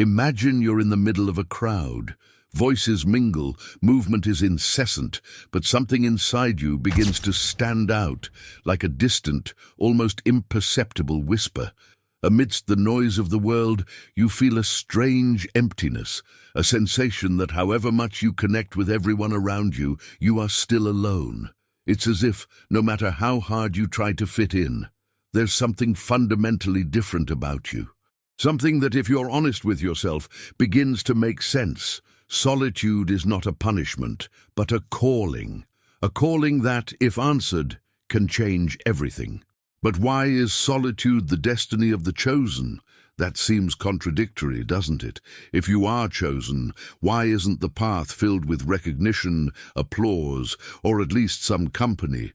Imagine you're in the middle of a crowd. Voices mingle, movement is incessant, but something inside you begins to stand out, like a distant, almost imperceptible whisper. Amidst the noise of the world, you feel a strange emptiness, a sensation that however much you connect with everyone around you, you are still alone. It's as if, no matter how hard you try to fit in, there's something fundamentally different about you. Something that, if you're honest with yourself, begins to make sense. Solitude is not a punishment, but a calling. A calling that, if answered, can change everything. But why is solitude the destiny of the chosen? That seems contradictory, doesn't it? If you are chosen, why isn't the path filled with recognition, applause, or at least some company?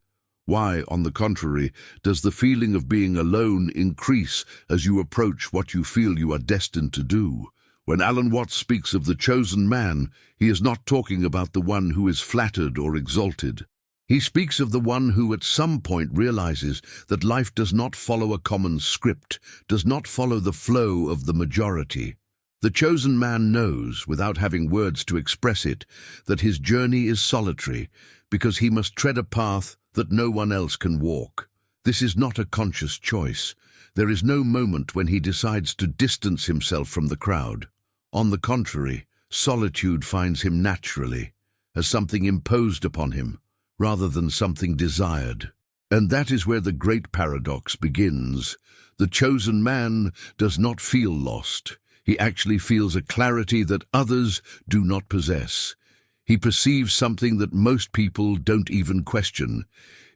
Why, on the contrary, does the feeling of being alone increase as you approach what you feel you are destined to do? When Alan Watts speaks of the chosen man, he is not talking about the one who is flattered or exalted. He speaks of the one who at some point realizes that life does not follow a common script, does not follow the flow of the majority. The chosen man knows, without having words to express it, that his journey is solitary, because he must tread a path that no one else can walk. This is not a conscious choice. There is no moment when he decides to distance himself from the crowd. On the contrary, solitude finds him naturally, as something imposed upon him, rather than something desired. And that is where the great paradox begins. The chosen man does not feel lost. He actually feels a clarity that others do not possess. He perceives something that most people don't even question.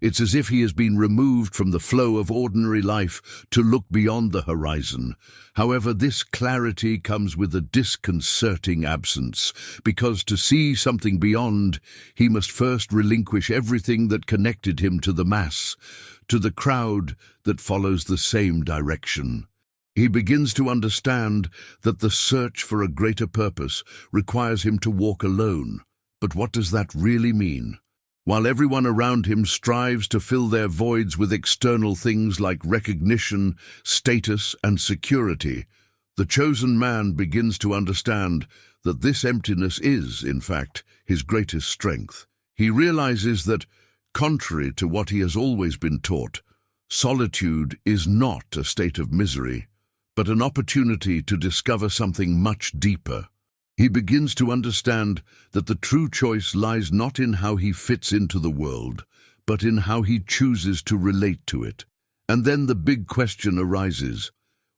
It's as if he has been removed from the flow of ordinary life to look beyond the horizon. However, this clarity comes with a disconcerting absence, because to see something beyond, he must first relinquish everything that connected him to the mass, to the crowd that follows the same direction. He begins to understand that the search for a greater purpose requires him to walk alone. But what does that really mean? While everyone around him strives to fill their voids with external things like recognition, status, and security, the chosen man begins to understand that this emptiness is, in fact, his greatest strength. He realizes that, contrary to what he has always been taught, solitude is not a state of misery, but an opportunity to discover something much deeper. He begins to understand that the true choice lies not in how he fits into the world, but in how he chooses to relate to it. And then the big question arises: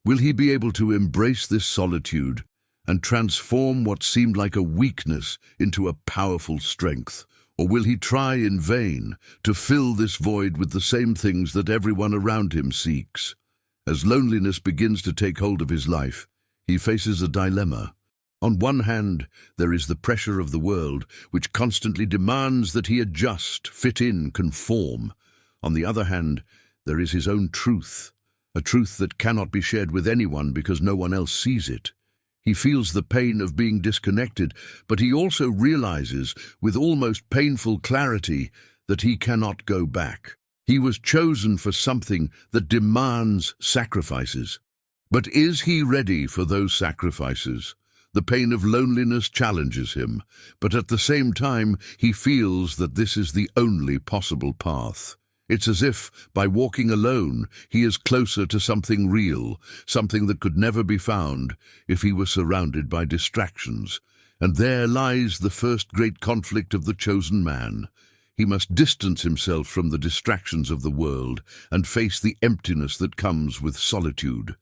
will he be able to embrace this solitude and transform what seemed like a weakness into a powerful strength? Or will he try in vain to fill this void with the same things that everyone around him seeks? As loneliness begins to take hold of his life, he faces a dilemma. On one hand, there is the pressure of the world, which constantly demands that he adjust, fit in, conform. On the other hand, there is his own truth, a truth that cannot be shared with anyone because no one else sees it. He feels the pain of being disconnected, but he also realizes, with almost painful clarity, that he cannot go back. He was chosen for something that demands sacrifices. But is he ready for those sacrifices? The pain of loneliness challenges him, but at the same time he feels that this is the only possible path. It's as if, by walking alone, he is closer to something real, something that could never be found if he were surrounded by distractions. And there lies the first great conflict of the chosen man. He must distance himself from the distractions of the world and face the emptiness that comes with solitude.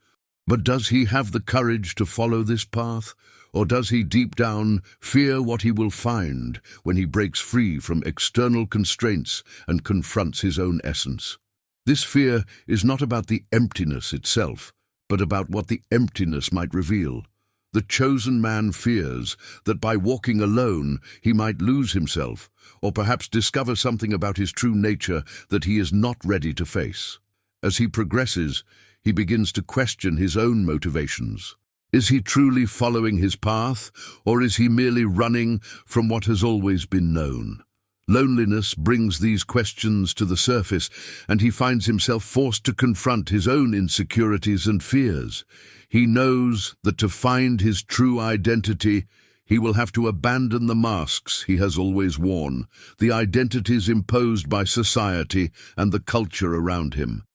But does he have the courage to follow this path? Or does he deep down fear what he will find when he breaks free from external constraints and confronts his own essence? This fear is not about the emptiness itself, but about what the emptiness might reveal. The chosen man fears that by walking alone he might lose himself, or perhaps discover something about his true nature that he is not ready to face. As he progresses, he begins to question his own motivations. Is he truly following his path, or is he merely running from what has always been known? Loneliness brings these questions to the surface, and he finds himself forced to confront his own insecurities and fears. He knows that to find his true identity, he will have to abandon the masks he has always worn, the identities imposed by society and the culture around him.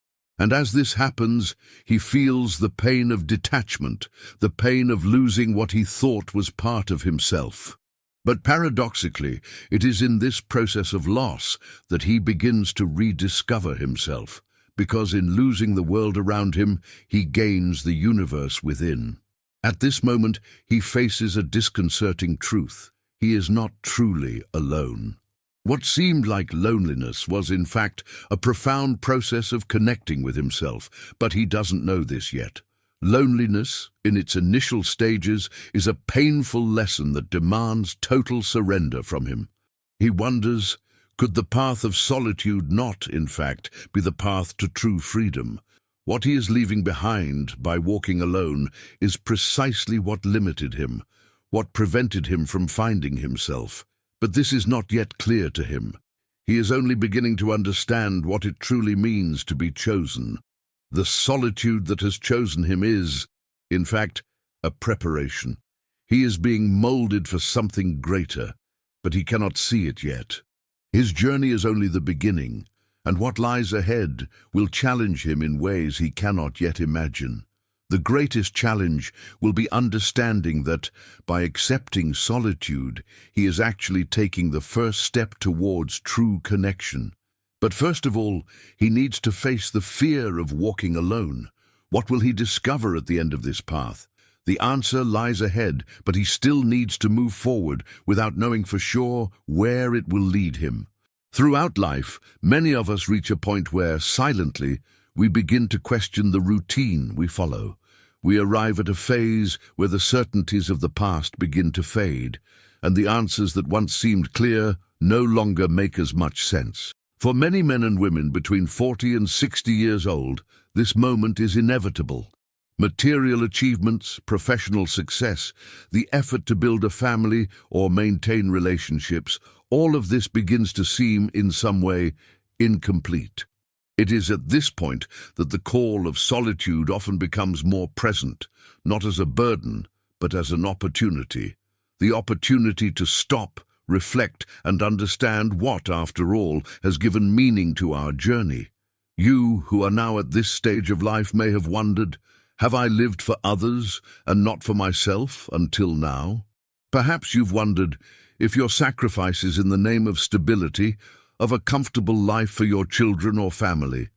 And as this happens, he feels the pain of detachment, the pain of losing what he thought was part of himself. But paradoxically, it is in this process of loss that he begins to rediscover himself, because in losing the world around him, he gains the universe within. At this moment, he faces a disconcerting truth. He is not truly alone. What seemed like loneliness was, in fact, a profound process of connecting with himself, but he doesn't know this yet. Loneliness, in its initial stages, is a painful lesson that demands total surrender from him. He wonders, could the path of solitude not, in fact, be the path to true freedom? What he is leaving behind by walking alone is precisely what limited him, what prevented him from finding himself. But this is not yet clear to him. He is only beginning to understand what it truly means to be chosen. The solitude that has chosen him is, in fact, a preparation. He is being molded for something greater, but he cannot see it yet. His journey is only the beginning, and what lies ahead will challenge him in ways he cannot yet imagine. The greatest challenge will be understanding that, by accepting solitude, he is actually taking the first step towards true connection. But first of all, he needs to face the fear of walking alone. What will he discover at the end of this path? The answer lies ahead, but he still needs to move forward without knowing for sure where it will lead him. Throughout life, many of us reach a point where, silently, we begin to question the routine we follow. We arrive at a phase where the certainties of the past begin to fade, and the answers that once seemed clear no longer make as much sense. For many men and women between 40 and 60 years old, this moment is inevitable. Material achievements, professional success, the effort to build a family or maintain relationships, all of this begins to seem, in some way, incomplete. It is at this point that the call of solitude often becomes more present, not as a burden, but as an opportunity. The opportunity to stop, reflect, and understand what, after all, has given meaning to our journey. You, who are now at this stage of life, may have wondered, have I lived for others and not for myself until now? Perhaps you've wondered if your sacrifices in the name of stability, of a comfortable life for your children or family,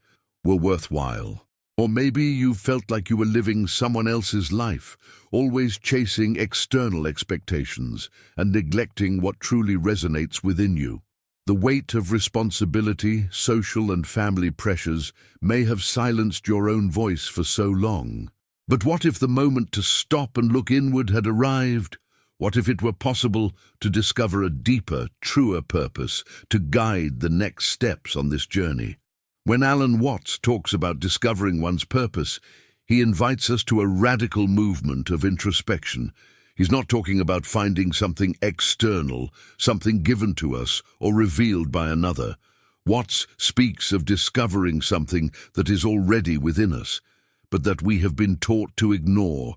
were worthwhile. Or maybe you felt like you were living someone else's life, always chasing external expectations and neglecting what truly resonates within you. The weight of responsibility, social and family pressures may have silenced your own voice for so long. But what if the moment to stop and look inward had arrived? What if it were possible to discover a deeper, truer purpose to guide the next steps on this journey? When Alan Watts talks about discovering one's purpose, he invites us to a radical movement of introspection. He's not talking about finding something external, something given to us or revealed by another. Watts speaks of discovering something that is already within us, but that we have been taught to ignore.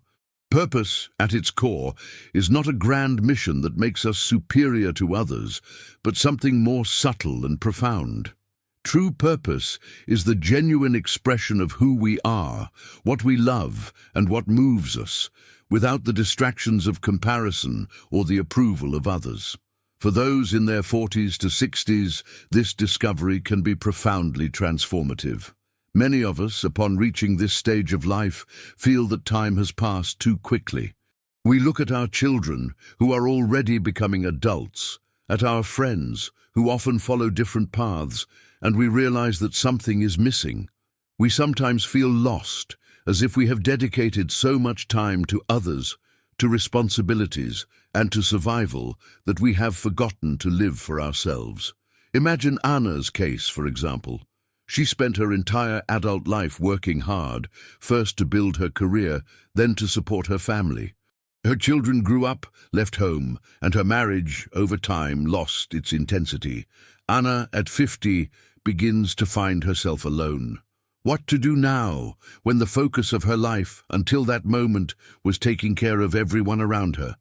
Purpose, at its core, is not a grand mission that makes us superior to others, but something more subtle and profound. True purpose is the genuine expression of who we are, what we love, and what moves us, without the distractions of comparison or the approval of others. For those in their 40s to 60s, this discovery can be profoundly transformative. Many of us, upon reaching this stage of life, feel that time has passed too quickly. We look at our children, who are already becoming adults, at our friends, who often follow different paths, and we realize that something is missing. We sometimes feel lost, as if we have dedicated so much time to others, to responsibilities, and to survival that we have forgotten to live for ourselves. Imagine Anna's case, for example. She spent her entire adult life working hard, first to build her career, then to support her family. Her children grew up, left home, and her marriage, over time, lost its intensity. Anna, at 50, begins to find herself alone. What to do now, when the focus of her life, until that moment, was taking care of everyone around her?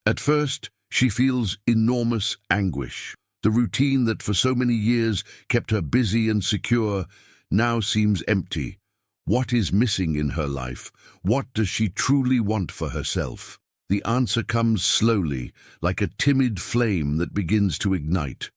At first, she feels enormous anguish. The routine that for so many years kept her busy and secure now seems empty. What is missing in her life? What does she truly want for herself? The answer comes slowly, like a timid flame that begins to ignite.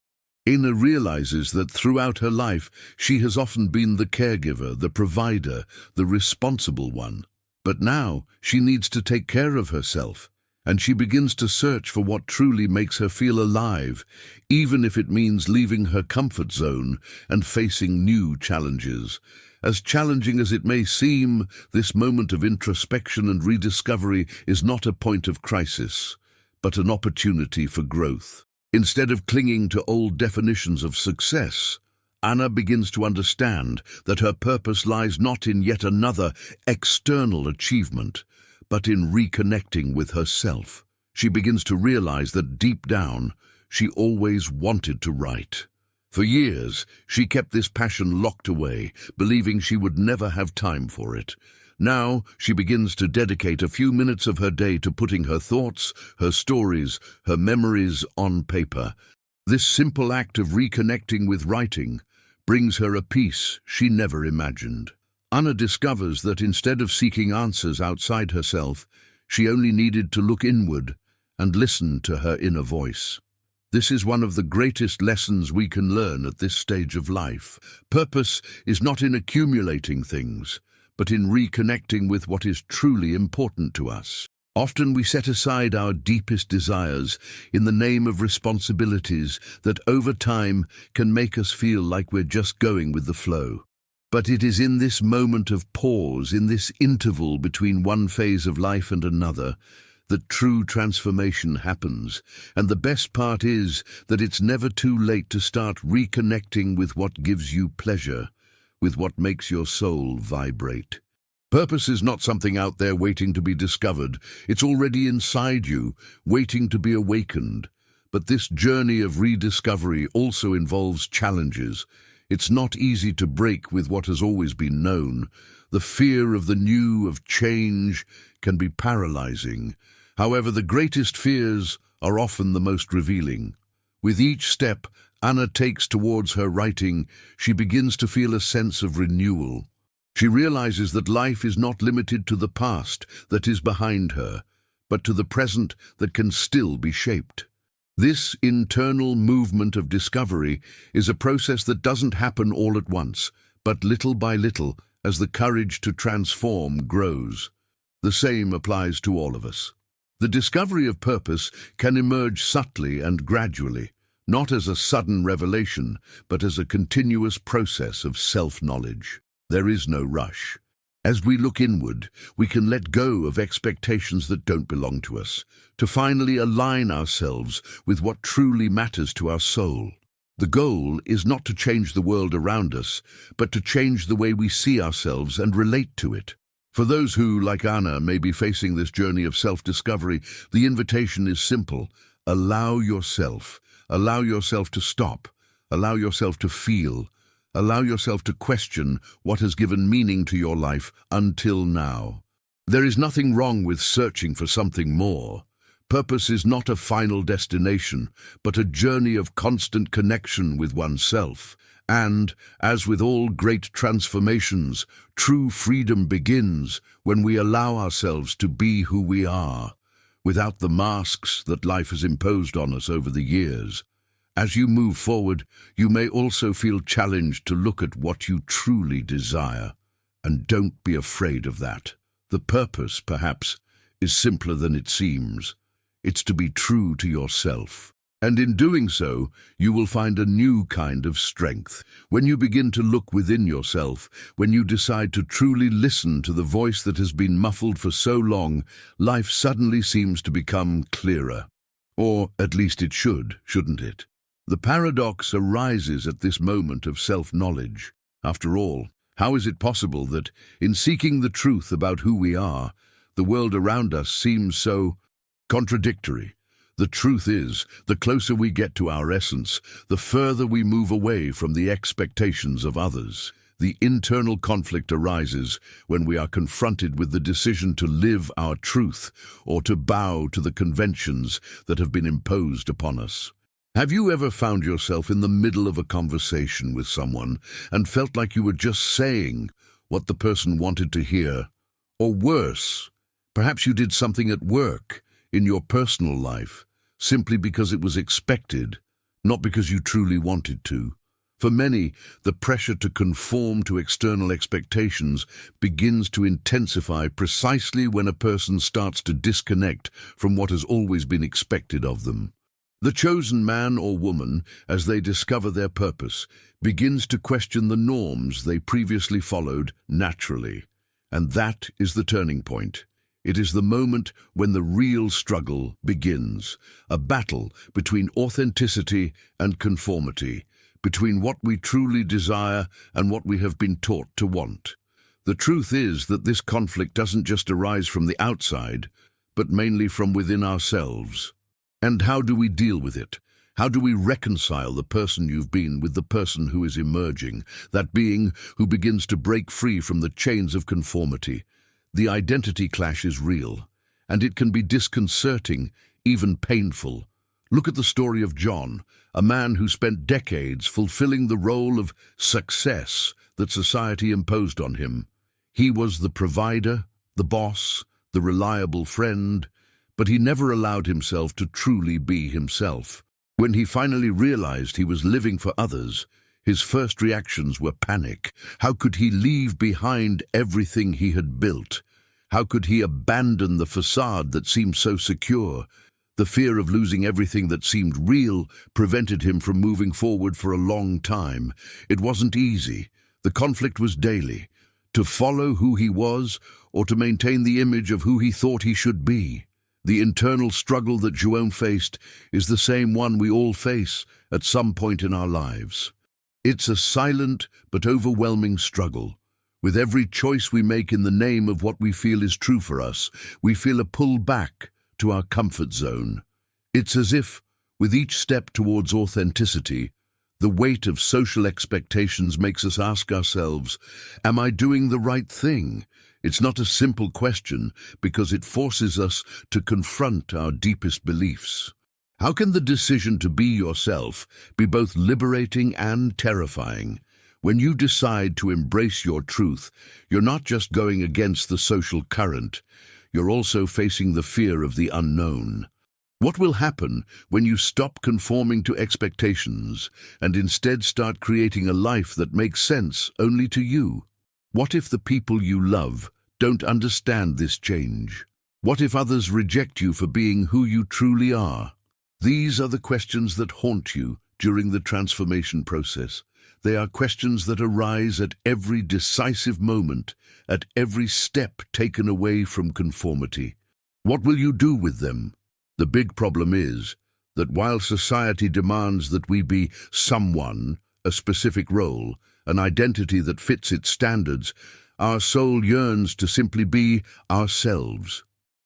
Anna realizes that throughout her life she has often been the caregiver, the provider, the responsible one. But now she needs to take care of herself, and she begins to search for what truly makes her feel alive, even if it means leaving her comfort zone and facing new challenges. As challenging as it may seem, this moment of introspection and rediscovery is not a point of crisis, but an opportunity for growth. Instead of clinging to old definitions of success, Anna begins to understand that her purpose lies not in yet another external achievement, but in reconnecting with herself. She begins to realize that deep down, she always wanted to write. For years, she kept this passion locked away, believing she would never have time for it. Now, she begins to dedicate a few minutes of her day to putting her thoughts, her stories, her memories on paper. This simple act of reconnecting with writing brings her a peace she never imagined. Anna discovers that instead of seeking answers outside herself, she only needed to look inward and listen to her inner voice. This is one of the greatest lessons we can learn at this stage of life. Purpose is not in accumulating things, but in reconnecting with what is truly important to us. Often we set aside our deepest desires in the name of responsibilities that over time can make us feel like we're just going with the flow. But it is in this moment of pause, in this interval between one phase of life and another, that true transformation happens. And the best part is that it's never too late to start reconnecting with what gives you pleasure, with what makes your soul vibrate. Purpose is not something out there waiting to be discovered. It's already inside you, waiting to be awakened. But this journey of rediscovery also involves challenges. It's not easy to break with what has always been known. The fear of the new, of change, can be paralyzing. However, the greatest fears are often the most revealing. With each step Anna takes towards her writing, she begins to feel a sense of renewal. She realizes that life is not limited to the past that is behind her, but to the present that can still be shaped. This internal movement of discovery is a process that doesn't happen all at once, but little by little as the courage to transform grows. The same applies to all of us. The discovery of purpose can emerge subtly and gradually, not as a sudden revelation, but as a continuous process of self-knowledge. There is no rush. As we look inward, we can let go of expectations that don't belong to us, to finally align ourselves with what truly matters to our soul. The goal is not to change the world around us, but to change the way we see ourselves and relate to it. For those who, like Anna, may be facing this journey of self-discovery, the invitation is simple. Allow yourself to stop, allow yourself to feel, allow yourself to question what has given meaning to your life until now. There is nothing wrong with searching for something more. Purpose is not a final destination, but a journey of constant connection with oneself. And, as with all great transformations, true freedom begins when we allow ourselves to be who we are, without the masks that life has imposed on us over the years. As you move forward, you may also feel challenged to look at what you truly desire. And don't be afraid of that. The purpose, perhaps, is simpler than it seems. It's to be true to yourself. And in doing so, you will find a new kind of strength. When you begin to look within yourself, when you decide to truly listen to the voice that has been muffled for so long, life suddenly seems to become clearer. Or at least it should, shouldn't it? The paradox arises at this moment of self-knowledge. After all, how is it possible that, in seeking the truth about who we are, the world around us seems so contradictory. The truth is, the closer we get to our essence, the further we move away from the expectations of others. The internal conflict arises when we are confronted with the decision to live our truth or to bow to the conventions that have been imposed upon us. Have you ever found yourself in the middle of a conversation with someone and felt like you were just saying what the person wanted to hear? Or worse, perhaps you did something at work, in your personal life, simply because it was expected, not because you truly wanted to. For many, the pressure to conform to external expectations begins to intensify precisely when a person starts to disconnect from what has always been expected of them. The chosen man or woman, as they discover their purpose, begins to question the norms they previously followed naturally. And that is the turning point. It is the moment when the real struggle begins, a battle between authenticity and conformity, between what we truly desire and what we have been taught to want. The truth is that this conflict doesn't just arise from the outside, but mainly from within ourselves. And how do we deal with it? How do we reconcile the person you've been with the person who is emerging, that being who begins to break free from the chains of conformity? The identity clash is real, and it can be disconcerting, even painful. Look at the story of John, a man who spent decades fulfilling the role of success that society imposed on him. He was the provider, the boss, the reliable friend, but he never allowed himself to truly be himself. When he finally realized he was living for others, his first reactions were panic. How could he leave behind everything he had built? How could he abandon the facade that seemed so secure? The fear of losing everything that seemed real prevented him from moving forward for a long time. It wasn't easy. The conflict was daily. To follow who he was or to maintain the image of who he thought he should be. The internal struggle that João faced is the same one we all face at some point in our lives. It's a silent but overwhelming struggle. With every choice we make in the name of what we feel is true for us, we feel a pull back to our comfort zone. It's as if, with each step towards authenticity, the weight of social expectations makes us ask ourselves, am I doing the right thing? It's not a simple question because it forces us to confront our deepest beliefs. How can the decision to be yourself be both liberating and terrifying? When you decide to embrace your truth, you're not just going against the social current, you're also facing the fear of the unknown. What will happen when you stop conforming to expectations and instead start creating a life that makes sense only to you? What if the people you love don't understand this change? What if others reject you for being who you truly are? These are the questions that haunt you during the transformation process. They are questions that arise at every decisive moment, at every step taken away from conformity. What will you do with them? The big problem is that while society demands that we be someone, a specific role, an identity that fits its standards, our soul yearns to simply be ourselves.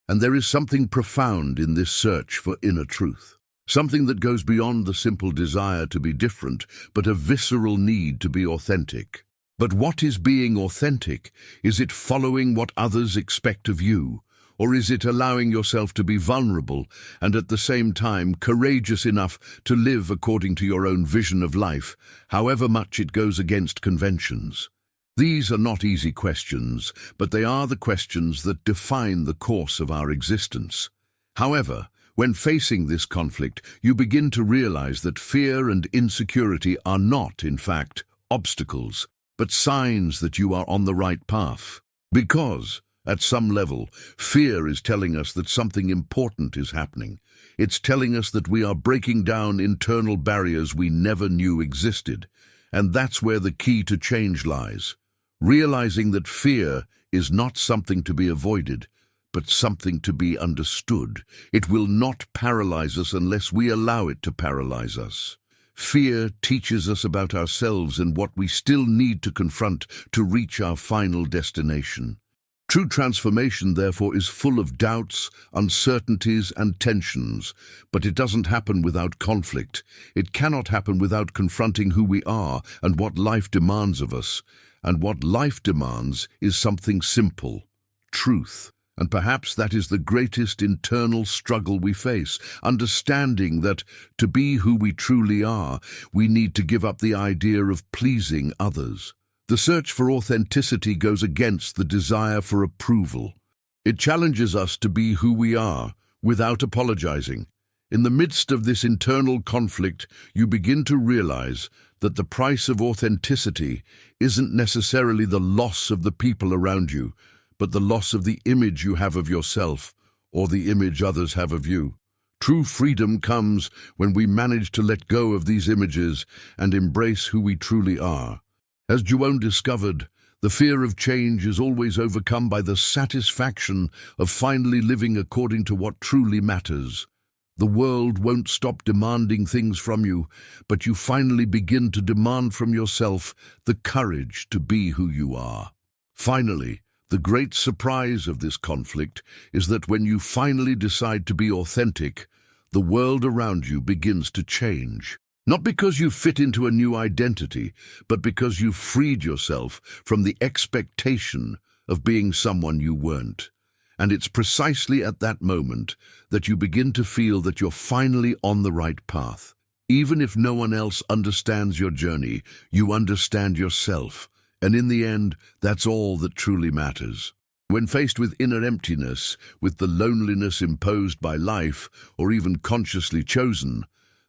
And there is something profound in this search for inner truth. Something that goes beyond the simple desire to be different, but a visceral need to be authentic. But what is being authentic? Is it following what others expect of you? Or is it allowing yourself to be vulnerable and at the same time courageous enough to live according to your own vision of life, however much it goes against conventions? These are not easy questions, but they are the questions that define the course of our existence. However, when facing this conflict, you begin to realize that fear and insecurity are not, in fact, obstacles, but signs that you are on the right path. Because, at some level, fear is telling us that something important is happening. It's telling us that we are breaking down internal barriers we never knew existed. And that's where the key to change lies. Realizing that fear is not something to be avoided, but something to be understood. It will not paralyze us unless we allow it to paralyze us. Fear teaches us about ourselves and what we still need to confront to reach our final destination. True transformation, therefore, is full of doubts, uncertainties, and tensions, but it doesn't happen without conflict. It cannot happen without confronting who we are and what life demands of us. And what life demands is something simple: truth. And perhaps that is the greatest internal struggle we face, understanding that to be who we truly are, we need to give up the idea of pleasing others. The search for authenticity goes against the desire for approval. It challenges us to be who we are, without apologizing. In the midst of this internal conflict, you begin to realize that the price of authenticity isn't necessarily the loss of the people around you, but the loss of the image you have of yourself, or the image others have of you. True freedom comes when we manage to let go of these images and embrace who we truly are. As Juon discovered, the fear of change is always overcome by the satisfaction of finally living according to what truly matters. The world won't stop demanding things from you, but you finally begin to demand from yourself the courage to be who you are. Finally, the great surprise of this conflict is that when you finally decide to be authentic, the world around you begins to change. Not because you fit into a new identity, but because you've freed yourself from the expectation of being someone you weren't. And it's precisely at that moment that you begin to feel that you're finally on the right path. Even if no one else understands your journey, you understand yourself. And in the end, that's all that truly matters. When faced with inner emptiness, with the loneliness imposed by life, or even consciously chosen,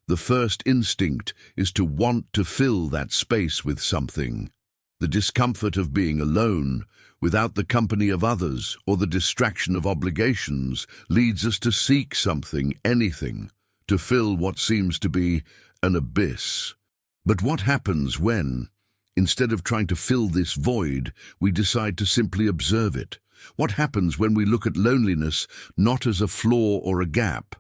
the first instinct is to want to fill that space with something. The discomfort of being alone, without the company of others or the distraction of obligations, leads us to seek something, anything, to fill what seems to be an abyss. But what happens when, instead of trying to fill this void, we decide to simply observe it? What happens when we look at loneliness not as a flaw or a gap,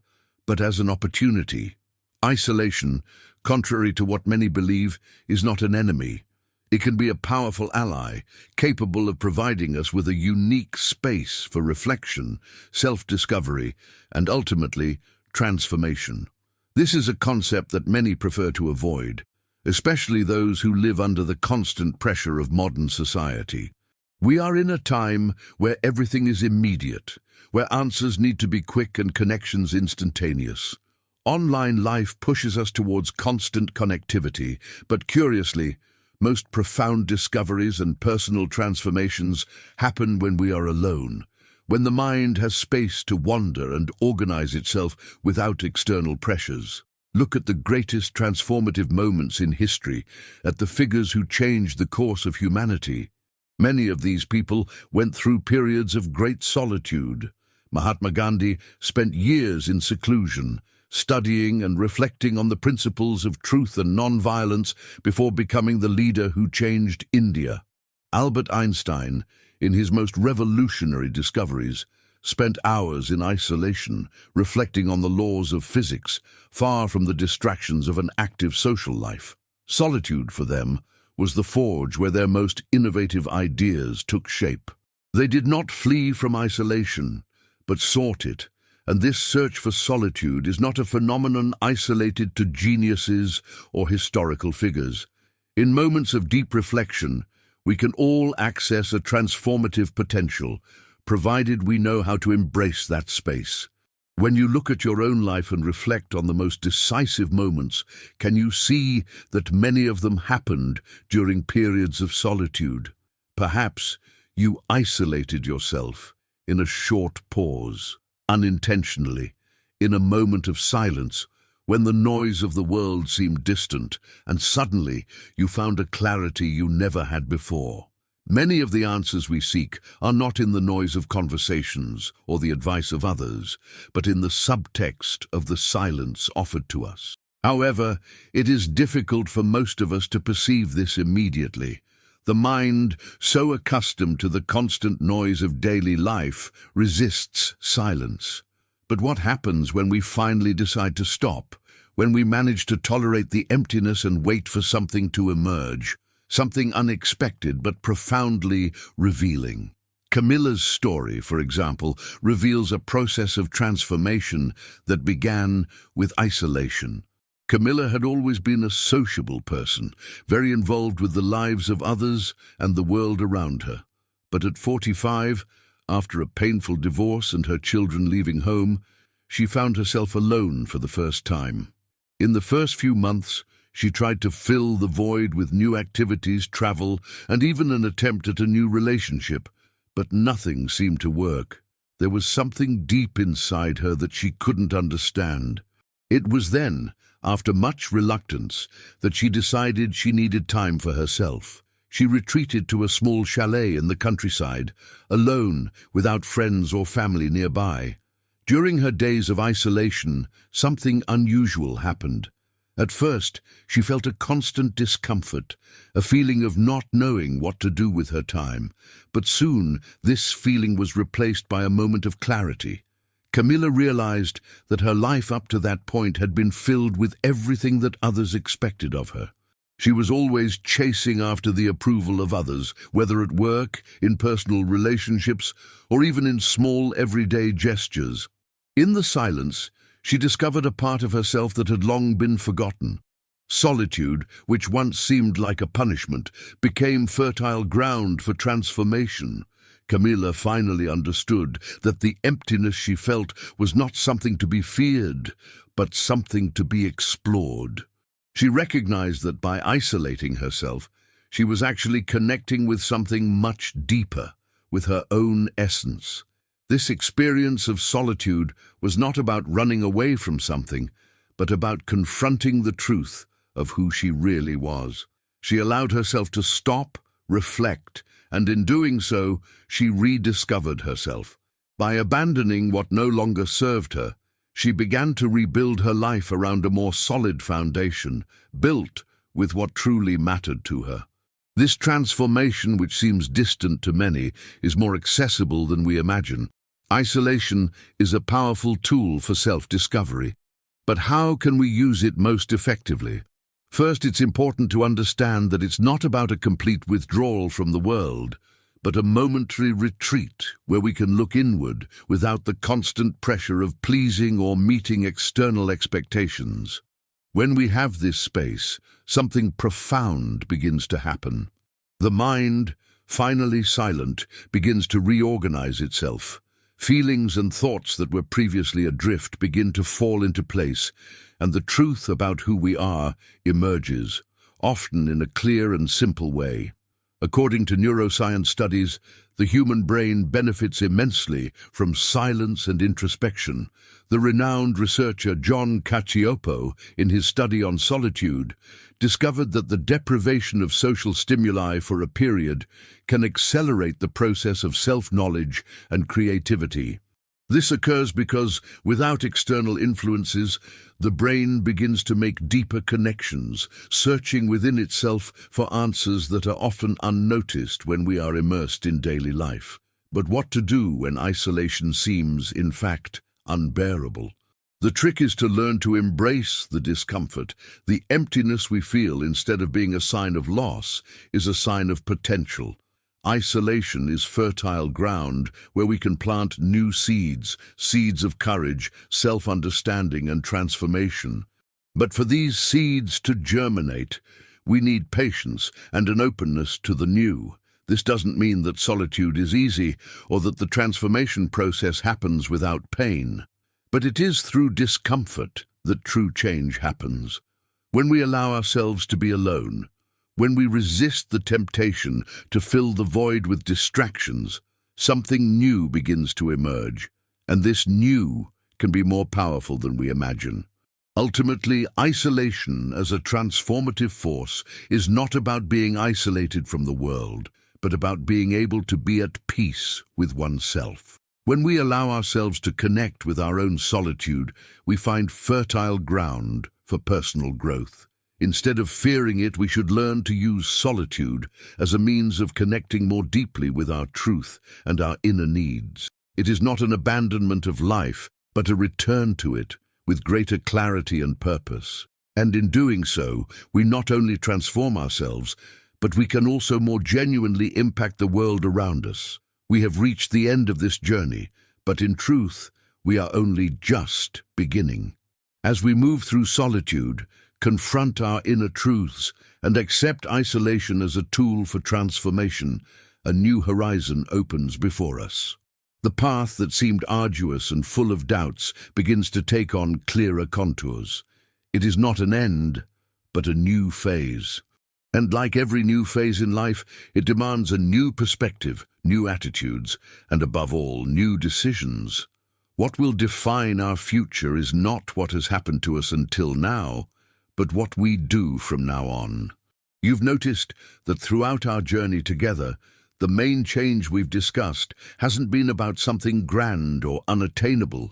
but as an opportunity? Isolation, contrary to what many believe, is not an enemy. It can be a powerful ally, capable of providing us with a unique space for reflection, self-discovery, and ultimately, transformation. This is a concept that many prefer to avoid, especially those who live under the constant pressure of modern society. We are in a time where everything is immediate, where answers need to be quick and connections instantaneous. Online life pushes us towards constant connectivity, but curiously, most profound discoveries and personal transformations happen when we are alone, when the mind has space to wander and organize itself without external pressures. Look at the greatest transformative moments in history, at the figures who changed the course of humanity. Many of these people went through periods of great solitude. Mahatma Gandhi spent years in seclusion, studying and reflecting on the principles of truth and non-violence before becoming the leader who changed India. Albert Einstein, in his most revolutionary discoveries, spent hours in isolation, reflecting on the laws of physics, far from the distractions of an active social life. Solitude, for them, was the forge where their most innovative ideas took shape. They did not flee from isolation, but sought it. And this search for solitude is not a phenomenon isolated to geniuses or historical figures. In moments of deep reflection, we can all access a transformative potential, provided we know how to embrace that space. When you look at your own life and reflect on the most decisive moments, can you see that many of them happened during periods of solitude? Perhaps you isolated yourself in a short pause, unintentionally, in a moment of silence, when the noise of the world seemed distant, and suddenly you found a clarity you never had before. Many of the answers we seek are not in the noise of conversations or the advice of others, but in the subtext of the silence offered to us. However, it is difficult for most of us to perceive this immediately. The mind, so accustomed to the constant noise of daily life, resists silence. But what happens when we finally decide to stop, when we manage to tolerate the emptiness and wait for something to emerge, something unexpected but profoundly revealing? Camilla's story, for example, reveals a process of transformation that began with isolation. Camilla had always been a sociable person, very involved with the lives of others and the world around her. But at 45, after a painful divorce and her children leaving home, she found herself alone for the first time. In the first few months, she tried to fill the void with new activities, travel, and even an attempt at a new relationship, but nothing seemed to work. There was something deep inside her that she couldn't understand. It was then, after much reluctance, that she decided she needed time for herself. She retreated to a small chalet in the countryside, alone, without friends or family nearby. During her days of isolation, something unusual happened. At first, she felt a constant discomfort, a feeling of not knowing what to do with her time. But soon, this feeling was replaced by a moment of clarity. Camilla realized that her life up to that point had been filled with everything that others expected of her. She was always chasing after the approval of others, whether at work, in personal relationships, or even in small everyday gestures. In the silence, she discovered a part of herself that had long been forgotten. Solitude, which once seemed like a punishment, became fertile ground for transformation. Camilla finally understood that the emptiness she felt was not something to be feared, but something to be explored. She recognized that by isolating herself, she was actually connecting with something much deeper, with her own essence. This experience of solitude was not about running away from something, but about confronting the truth of who she really was. She allowed herself to stop, reflect, and in doing so, she rediscovered herself. By abandoning what no longer served her, she began to rebuild her life around a more solid foundation, built with what truly mattered to her. This transformation, which seems distant to many, is more accessible than we imagine. Isolation is a powerful tool for self-discovery. But how can we use it most effectively? First, it's important to understand that it's not about a complete withdrawal from the world, but a momentary retreat where we can look inward without the constant pressure of pleasing or meeting external expectations. When we have this space, something profound begins to happen. The mind, finally silent, begins to reorganize itself. Feelings and thoughts that were previously adrift begin to fall into place, and the truth about who we are emerges, often in a clear and simple way. According to neuroscience studies, the human brain benefits immensely from silence and introspection. The renowned researcher John Cacioppo, in his study on solitude, discovered that the deprivation of social stimuli for a period can accelerate the process of self-knowledge and creativity. This occurs because, without external influences, the brain begins to make deeper connections, searching within itself for answers that are often unnoticed when we are immersed in daily life. But what to do when isolation seems, in fact, unbearable? The trick is to learn to embrace the discomfort. The emptiness we feel, instead of being a sign of loss, is a sign of potential. Isolation is fertile ground where we can plant new seeds, seeds of courage, self-understanding, and transformation. But for these seeds to germinate, we need patience and an openness to the new. This doesn't mean that solitude is easy or that the transformation process happens without pain. But it is through discomfort that true change happens. When we allow ourselves to be alone, when we resist the temptation to fill the void with distractions, something new begins to emerge, and this new can be more powerful than we imagine. Ultimately, isolation as a transformative force is not about being isolated from the world, but about being able to be at peace with oneself. When we allow ourselves to connect with our own solitude, we find fertile ground for personal growth. Instead of fearing it, we should learn to use solitude as a means of connecting more deeply with our truth and our inner needs. It is not an abandonment of life, but a return to it with greater clarity and purpose. And in doing so, we not only transform ourselves, but we can also more genuinely impact the world around us. We have reached the end of this journey, but in truth, we are only just beginning. As we move through solitude, confront our inner truths, and accept isolation as a tool for transformation, a new horizon opens before us. The path that seemed arduous and full of doubts begins to take on clearer contours. It is not an end, but a new phase. And like every new phase in life, it demands a new perspective, new attitudes, and above all, new decisions. What will define our future is not what has happened to us until now, but what we do from now on. You've noticed that throughout our journey together, the main change we've discussed hasn't been about something grand or unattainable,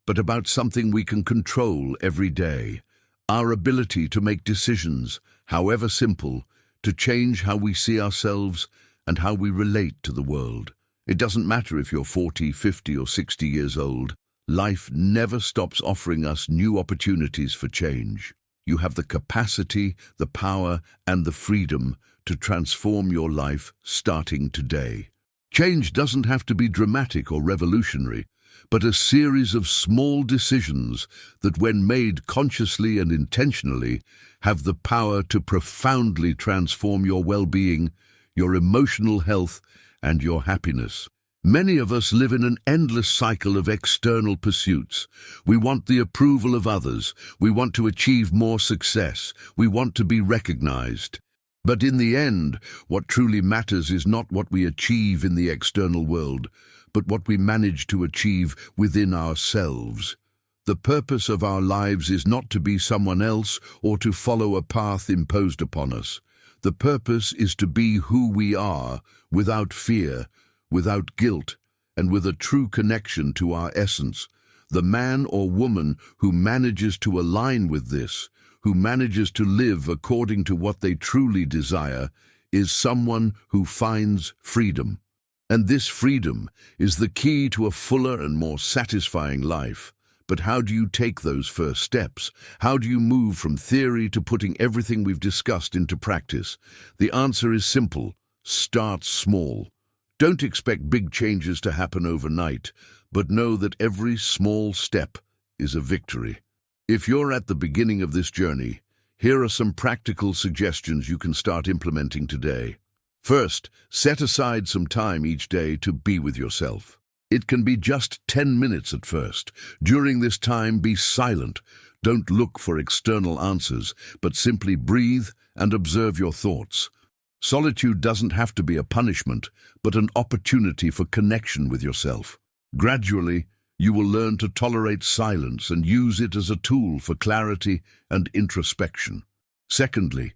but about something we can control every day. Our ability to make decisions, however simple, to change how we see ourselves and how we relate to the world. It doesn't matter if you're 40, 50 or 60 years old. Life never stops offering us new opportunities for change. You have the capacity, the power, and the freedom to transform your life starting today. Change doesn't have to be dramatic or revolutionary, but a series of small decisions that, when made consciously and intentionally, have the power to profoundly transform your well-being, your emotional health, and your happiness. Many of us live in an endless cycle of external pursuits. We want the approval of others. We want to achieve more success. We want to be recognized. But in the end, what truly matters is not what we achieve in the external world, but what we manage to achieve within ourselves. The purpose of our lives is not to be someone else or to follow a path imposed upon us. The purpose is to be who we are, without fear, without guilt, and with a true connection to our essence. The man or woman who manages to align with this, who manages to live according to what they truly desire, is someone who finds freedom. And this freedom is the key to a fuller and more satisfying life. But how do you take those first steps? How do you move from theory to putting everything we've discussed into practice? The answer is simple. Start small. Don't expect big changes to happen overnight, but know that every small step is a victory. If you're at the beginning of this journey, here are some practical suggestions you can start implementing today. First, set aside some time each day to be with yourself. It can be just 10 minutes at first. During this time, be silent. Don't look for external answers, but simply breathe and observe your thoughts. Solitude doesn't have to be a punishment, but an opportunity for connection with yourself. Gradually, you will learn to tolerate silence and use it as a tool for clarity and introspection. Secondly,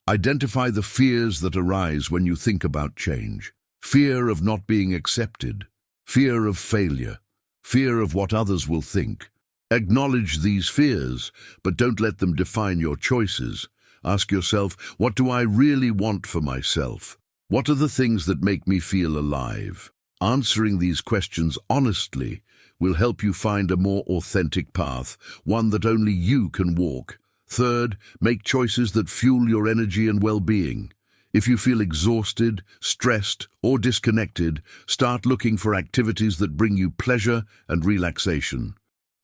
identify the fears that arise when you think about change. Fear of not being accepted, fear of failure, fear of what others will think. Acknowledge these fears, but don't let them define your choices. Ask yourself, what do I really want for myself? What are the things that make me feel alive? Answering these questions honestly will help you find a more authentic path, one that only you can walk. Third, make choices that fuel your energy and well-being. If you feel exhausted, stressed, or disconnected, start looking for activities that bring you pleasure and relaxation.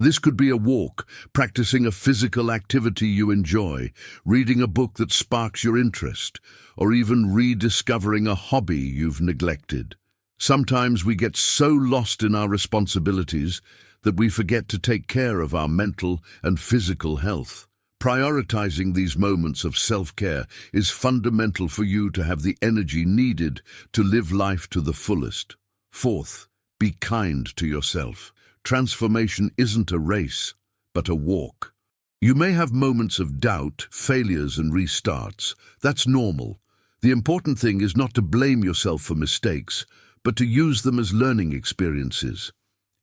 This could be a walk, practicing a physical activity you enjoy, reading a book that sparks your interest, or even rediscovering a hobby you've neglected. Sometimes we get so lost in our responsibilities that we forget to take care of our mental and physical health. Prioritizing these moments of self-care is fundamental for you to have the energy needed to live life to the fullest. Fourth, be kind to yourself. Transformation isn't a race, but a walk. You may have moments of doubt, failures, and restarts. That's normal. The important thing is not to blame yourself for mistakes, but to use them as learning experiences.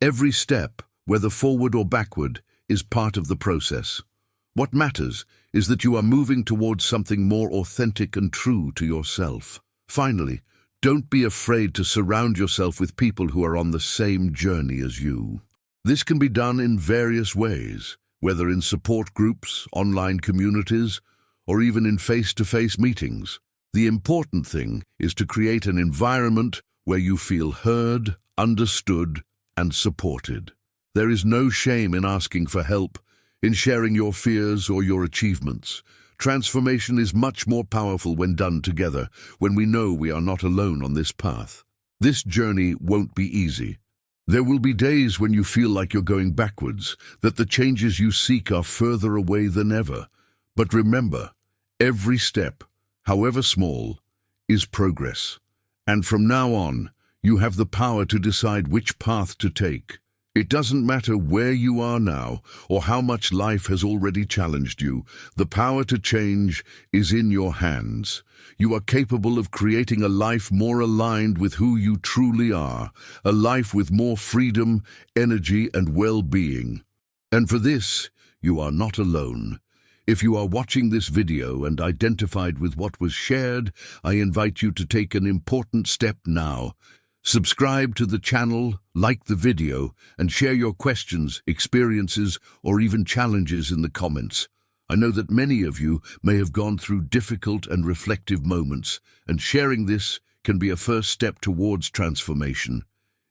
Every step, whether forward or backward, is part of the process. What matters is that you are moving towards something more authentic and true to yourself. Finally, don't be afraid to surround yourself with people who are on the same journey as you. This can be done in various ways, whether in support groups, online communities, or even in face-to-face meetings. The important thing is to create an environment where you feel heard, understood, and supported. There is no shame in asking for help, in sharing your fears or your achievements. Transformation is much more powerful when done together, when we know we are not alone on this path. This journey won't be easy. There will be days when you feel like you're going backwards, that the changes you seek are further away than ever. But remember, every step, however small, is progress. And from now on, you have the power to decide which path to take. It doesn't matter where you are now or how much life has already challenged you. The power to change is in your hands. You are capable of creating a life more aligned with who you truly are, a life with more freedom, energy, and well-being. And for this, you are not alone. If you are watching this video and identified with what was shared, I invite you to take an important step now. Subscribe to the channel, like the video, and share your questions, experiences, or even challenges in the comments. I know that many of you may have gone through difficult and reflective moments, and sharing this can be a first step towards transformation.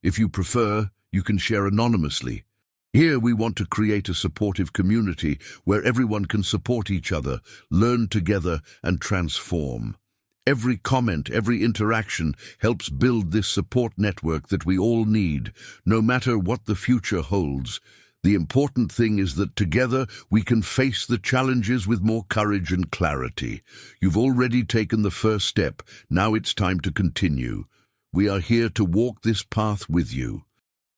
If you prefer, you can share anonymously. Here we want to create a supportive community where everyone can support each other, learn together, and transform. Every comment, every interaction helps build this support network that we all need, no matter what the future holds. The important thing is that together we can face the challenges with more courage and clarity. You've already taken the first step. Now it's time to continue. We are here to walk this path with you.